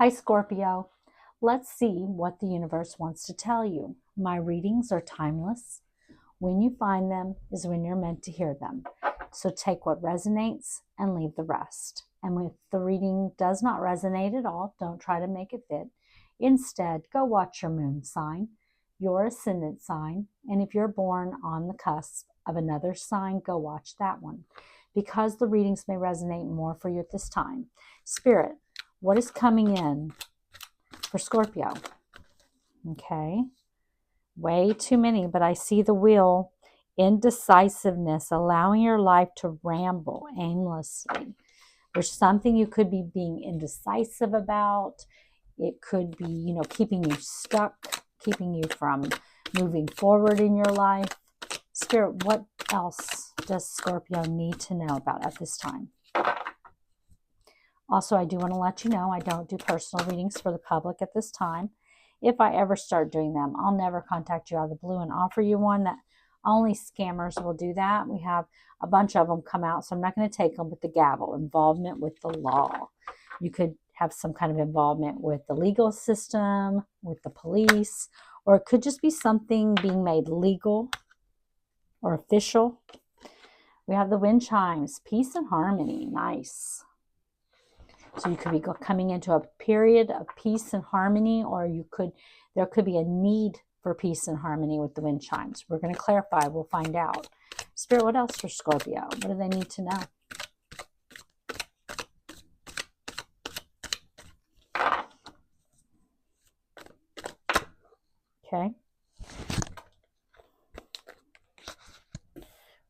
Hi, Scorpio. Let's see what the universe wants to tell you. My readings are timeless. When you find them is when you're meant to hear them. So take what resonates and leave the rest. And if the reading does not resonate at all, don't try to make it fit. Instead, go watch your moon sign, your ascendant sign, and if you're born on the cusp of another sign, go watch that one. Because the readings may resonate more for you at this time. Spirit, what is coming in for Scorpio? Okay. Way too many, but I see the wheel. Indecisiveness, allowing your life to ramble aimlessly. There's something you could be being indecisive about. It could be, keeping you stuck, keeping you from moving forward in your life. Spirit, what else does Scorpio need to know about at this time? Also, I do want to let you know I don't do personal readings for the public at this time. If I ever start doing them, I'll never contact you out of the blue and offer you one. That only scammers will do that. We have a bunch of them come out, so I'm not going to take them with the gavel. Involvement with the law. You could have some kind of involvement with the legal system, with the police, or it could just be something being made legal or official. We have the wind chimes, peace and harmony. Nice. So you could be coming into a period of peace and harmony, or there could be a need for peace and harmony with the wind chimes. We're going to clarify. We'll find out. Spirit, what else for Scorpio? What do they need to know? Okay.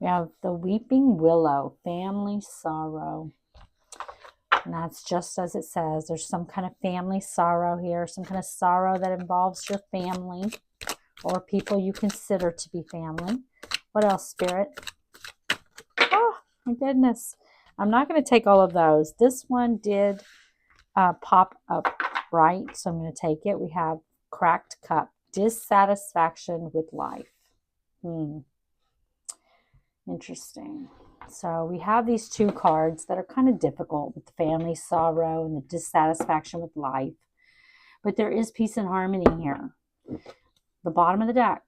We have the weeping willow, family sorrow. And that's just as it says. There's some kind of family sorrow here, some kind of sorrow that involves your family or people you consider to be family. What else, Spirit? Oh, my goodness. I'm not going to take all of those. This one did pop up right, so I'm going to take it. We have cracked cup, dissatisfaction with life. Interesting. So we have these two cards that are kind of difficult with the family sorrow and the dissatisfaction with life. But there is peace and harmony here. The bottom of the deck.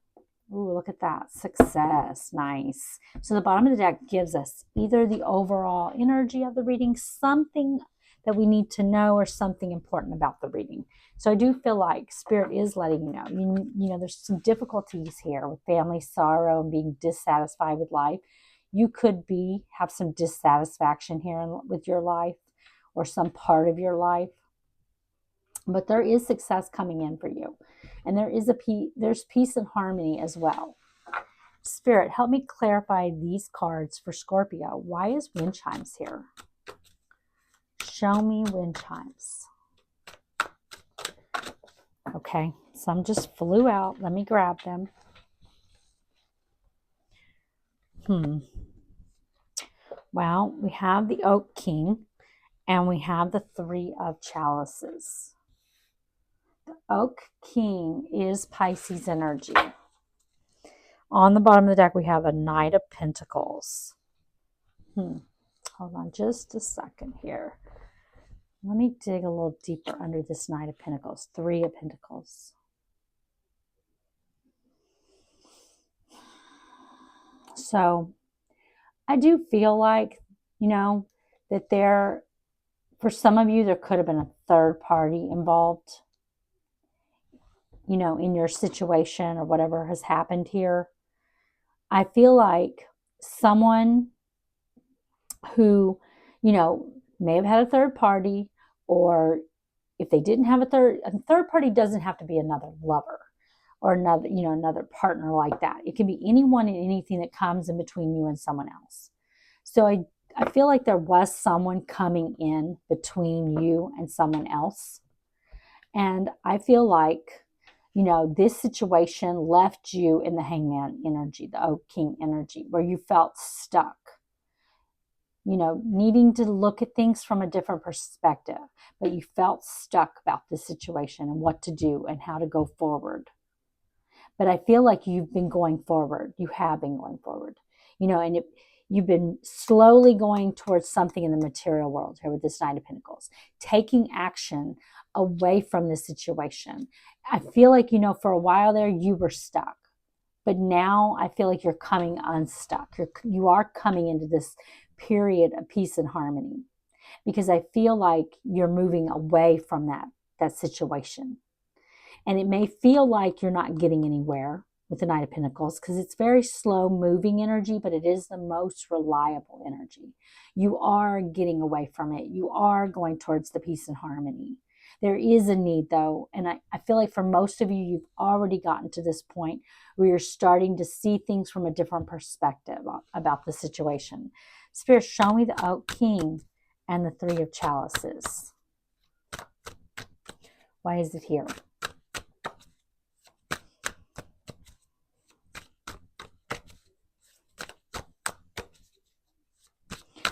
Ooh, look at that. Success. Nice. So the bottom of the deck gives us either the overall energy of the reading, something that we need to know, or something important about the reading. So I do feel like Spirit is letting you know. You know, there's some difficulties here with family sorrow and being dissatisfied with life. You could have some dissatisfaction here with your life or some part of your life. But there is success coming in for you. And there's peace and harmony as well. Spirit, help me clarify these cards for Scorpio. Why is wind chimes here? Show me wind chimes. Okay, some just flew out. Let me grab them. Well, we have the Oak King and we have the Three of Chalices. The Oak King is Pisces energy. On the bottom of the deck, we have a Knight of Pentacles. Hold on just a second here. Let me dig a little deeper under this Knight of Pentacles. Three of Pentacles. So I do feel like, that for some of you, there could have been a third party involved, in your situation or whatever has happened here. I feel like someone who, may have had a third party, or if they didn't have a third party doesn't have to be another lover or another partner like that. It can be anyone and anything that comes in between you and someone else. So I feel like there was someone coming in between you and someone else. And I feel like, this situation left you in the Hangman energy, the Oak King energy, where you felt stuck. Needing to look at things from a different perspective, but you felt stuck about the situation and what to do and how to go forward. But I feel like you've been going forward. You have been going forward, and You've been slowly going towards something in the material world here with this Nine of Pentacles, taking action away from the situation. I feel like, for a while there, you were stuck. But now I feel like you're coming unstuck. You are coming into this period of peace and harmony, because I feel like you're moving away from that situation. And it may feel like you're not getting anywhere with the Knight of Pentacles, because it's very slow moving energy, but it is the most reliable energy. You are getting away from it. You are going towards the peace and harmony. There is a need, though, and I feel like for most of you, you've already gotten to this point where you're starting to see things from a different perspective about the situation. Spirit, show me the Oak King and the Three of Chalices. Why is it here?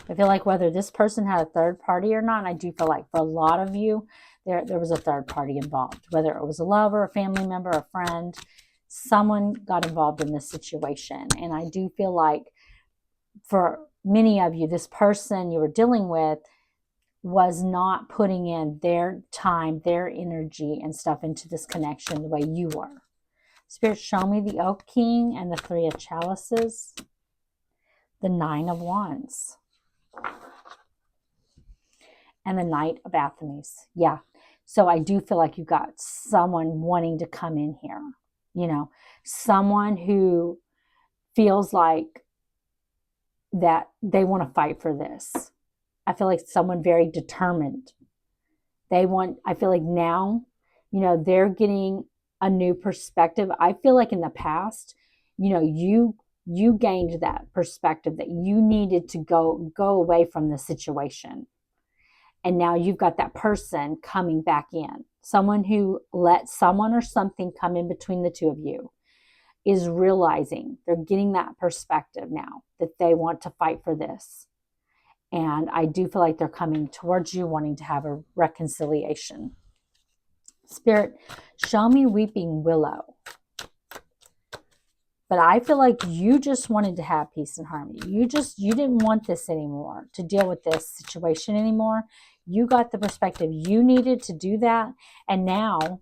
I feel like whether this person had a third party or not, and I do feel like for a lot of you, there was a third party involved, whether it was a lover, a family member, a friend, someone got involved in this situation. And I do feel like for many of you, this person you were dealing with was not putting in their time, their energy and stuff into this connection the way you were. Spirit, show me the Oak King and the Three of Chalices, the Nine of Wands, and the Knight of Athenes. Yeah. So I do feel like you got someone wanting to come in here, someone who feels like that they want to fight for this. I feel like someone very determined. I feel like now, they're getting a new perspective. I feel like in the past, you gained that perspective that you needed to go away from the situation. And now you've got that person coming back in. Someone who let someone or something come in between the two of you is realizing they're getting that perspective now that they want to fight for this. And I do feel like they're coming towards you wanting to have a reconciliation. Spirit, show me Weeping Willow. But I feel like you just wanted to have peace and harmony. You didn't want this anymore, to deal with this situation anymore. You got the perspective you needed to do that. And now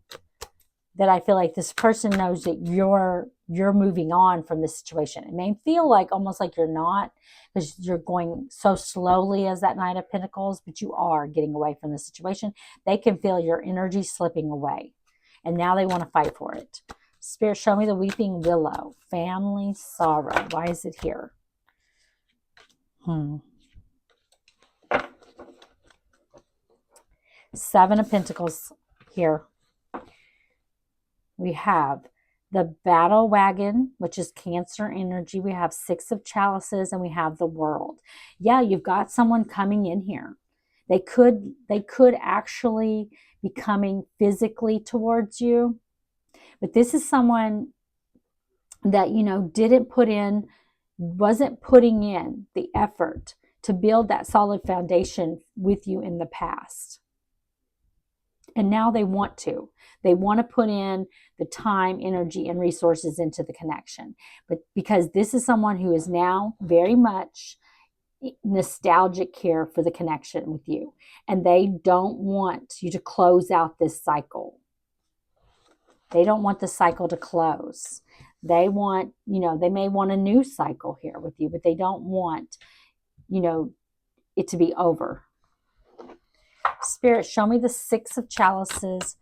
that I feel like this person knows that you're moving on from this situation. It may feel like almost like you're not, because you're going so slowly as that Knight of Pentacles, but you are getting away from the situation. They can feel your energy slipping away. And now they want to fight for it. Spirit, show me the Weeping Willow. Family sorrow. Why is it here? Seven of Pentacles here. We have the Battle Wagon, which is Cancer energy. We have Six of Chalices, and we have the World. Yeah, you've got someone coming in here. They could actually be coming physically towards you. But this is someone that, wasn't putting in the effort to build that solid foundation with you in the past. And now they want to. They want to put in the time, energy, and resources into the connection. But because this is someone who is now very much nostalgic here for the connection with you. And they don't want you to close out this cycle. They don't want the cycle to close. They want, they may want a new cycle here with you, but they don't want, it to be over. Spirit, show me the Six of Chalices,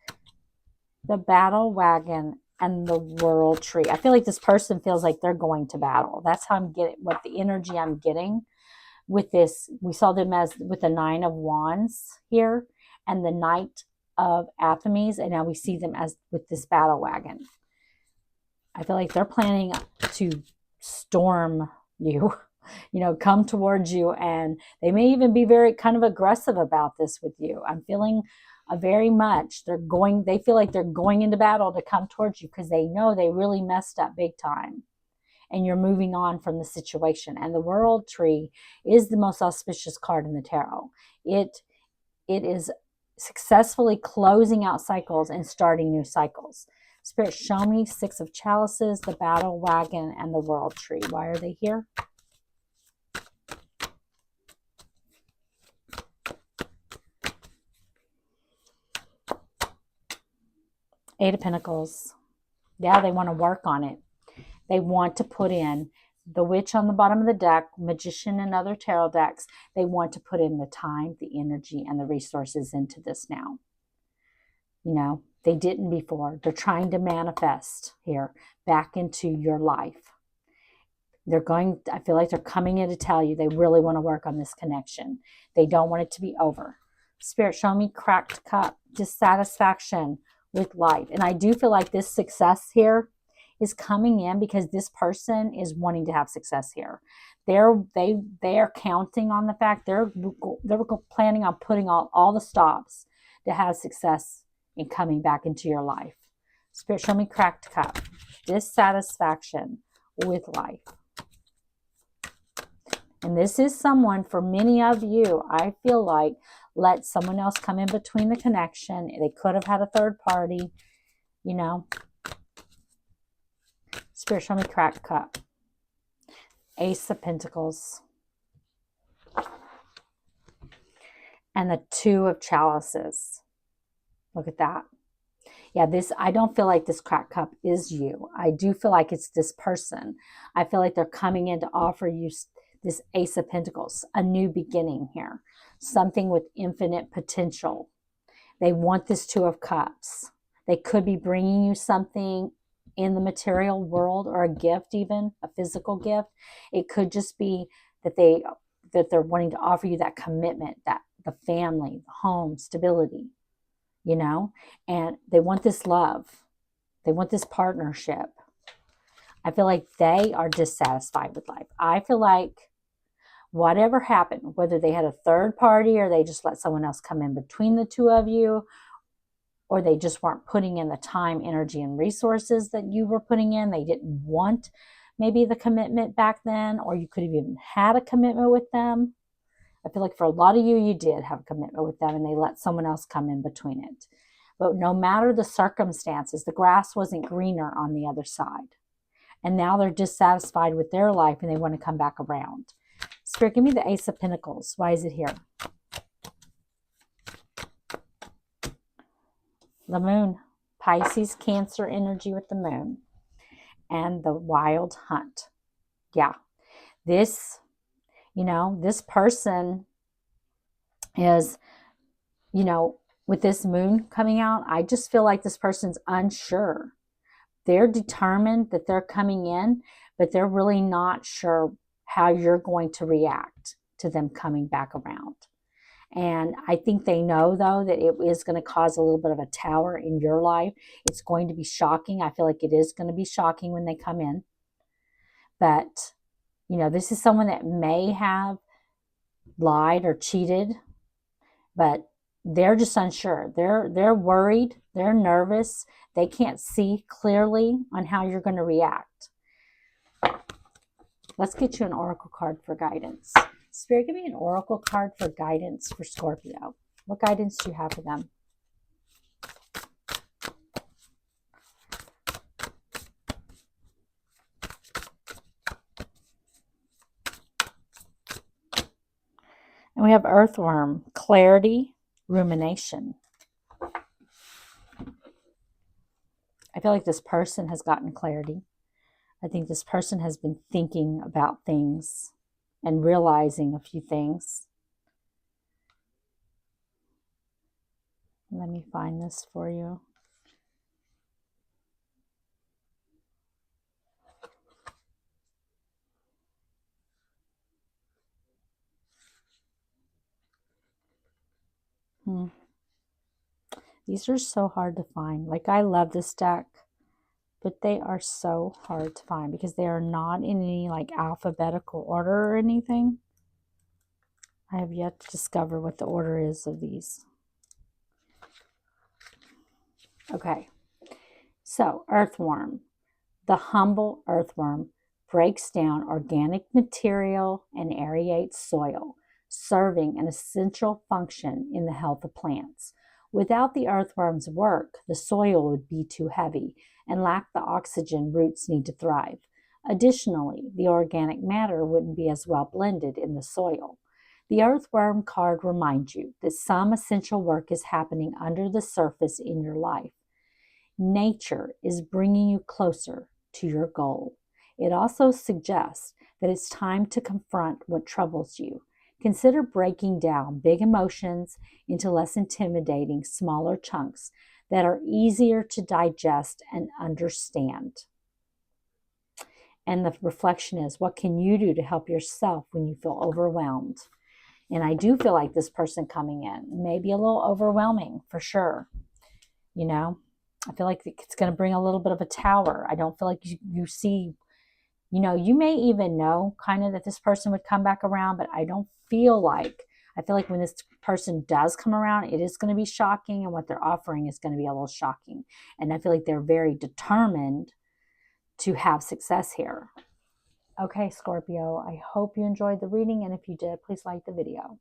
the Battle Wagon, and the World Tree. I feel like this person feels like they're going to battle. That's how I'm getting, what the energy I'm getting with this. We saw them as with the Nine of Wands here and the Knight of Athenes, and now we see them as with this Battle Wagon. I feel like they're planning to storm you, come towards you, and they may even be very kind of aggressive about this with you. I'm feeling very much they feel like they're going into battle to come towards you because they know they really messed up big time. And you're moving on from the situation. And the World Tree is the most auspicious card in the tarot. It is successfully closing out cycles and starting new cycles. Spirit, show me Six of Chalices, the Battle Wagon, and the World Tree. Why are they here? Eight of Pentacles. Yeah, they want to work on it. They want to put in the Witch on the bottom of the deck, Magician and other tarot decks. They want to put in the time, the energy, and the resources into this now. You know, they didn't before. They're trying to manifest here back into your life. I feel like they're coming in to tell you they really want to work on this connection. They don't want it to be over. Spirit, show me cracked cup, dissatisfaction with life. And I do feel like this success here is coming in because this person is wanting to have success here. They're counting on the fact they're planning on putting all the stops to have success in coming back into your life. Spirit, show me cracked cup, dissatisfaction with life. And this is someone, for many of you, I feel like, let someone else come in between the connection. They could have had a third party, you know. Spirit, show me cracked cup. Ace of Pentacles. And the Two of Chalices. Look at that. Yeah, I don't feel like this cracked cup is you. I do feel like it's this person. I feel like they're coming in to offer you this Ace of Pentacles, a new beginning here, something with infinite potential. They want this Two of Cups. They could be bringing you something in the material world, or a gift, even a physical gift. It could just be that they're wanting to offer you that commitment, that the family, the home, stability, you know, and they want this love. They want this partnership. I feel like they are dissatisfied with life. I feel like whatever happened, whether they had a third party or they just let someone else come in between the two of you, or they just weren't putting in the time, energy, and resources that you were putting in. They didn't want maybe the commitment back then, or you could have even had a commitment with them. I feel like for a lot of you, you did have a commitment with them and they let someone else come in between it. But no matter the circumstances, the grass wasn't greener on the other side. And now they're dissatisfied with their life and they want to come back around. Spirit, give me the Ace of Pentacles. Why is it here? The Moon. Pisces, Cancer energy with the Moon. And the Wild Hunt. Yeah. This person is, with this Moon coming out, I just feel like this person's unsure. They're determined that they're coming in, but they're really not sure how you're going to react to them coming back around. And I think they know, though, that it is going to cause a little bit of a tower in your life. It's going to be shocking. I feel like it is going to be shocking when they come in. But, this is someone that may have lied or cheated, but they're just unsure. They're worried. They're nervous. They can't see clearly on how you're going to react. Let's get you an oracle card for guidance. Spirit, give me an oracle card for guidance for Scorpio. What guidance do you have for them? And we have Earthworm, clarity, rumination. I feel like this person has gotten clarity. I think this person has been thinking about things and realizing a few things. Let me find this for you. These are so hard to find. Like, I love this deck, but they are so hard to find because they are not in any like alphabetical order or anything. I have yet to discover what the order is of these. Okay, so Earthworm. The humble earthworm breaks down organic material and aerates soil, serving an essential function in the health of plants. Without the earthworm's work, the soil would be too heavy and lack the oxygen roots need to thrive. Additionally, the organic matter wouldn't be as well blended in the soil. The earthworm card reminds you that some essential work is happening under the surface in your life. Nature is bringing you closer to your goal. It also suggests that it's time to confront what troubles you. Consider breaking down big emotions into less intimidating, smaller chunks that are easier to digest and understand. And the reflection is, what can you do to help yourself when you feel overwhelmed? And I do feel like this person coming in may be a little overwhelming for sure. You know, I feel like it's going to bring a little bit of a tower. I don't feel like you see, you may even know kind of that this person would come back around, but I feel like when this person does come around, it is going to be shocking, and what they're offering is going to be a little shocking. And I feel like they're very determined to have success here. Okay, Scorpio, I hope you enjoyed the reading, and if you did, please like the video.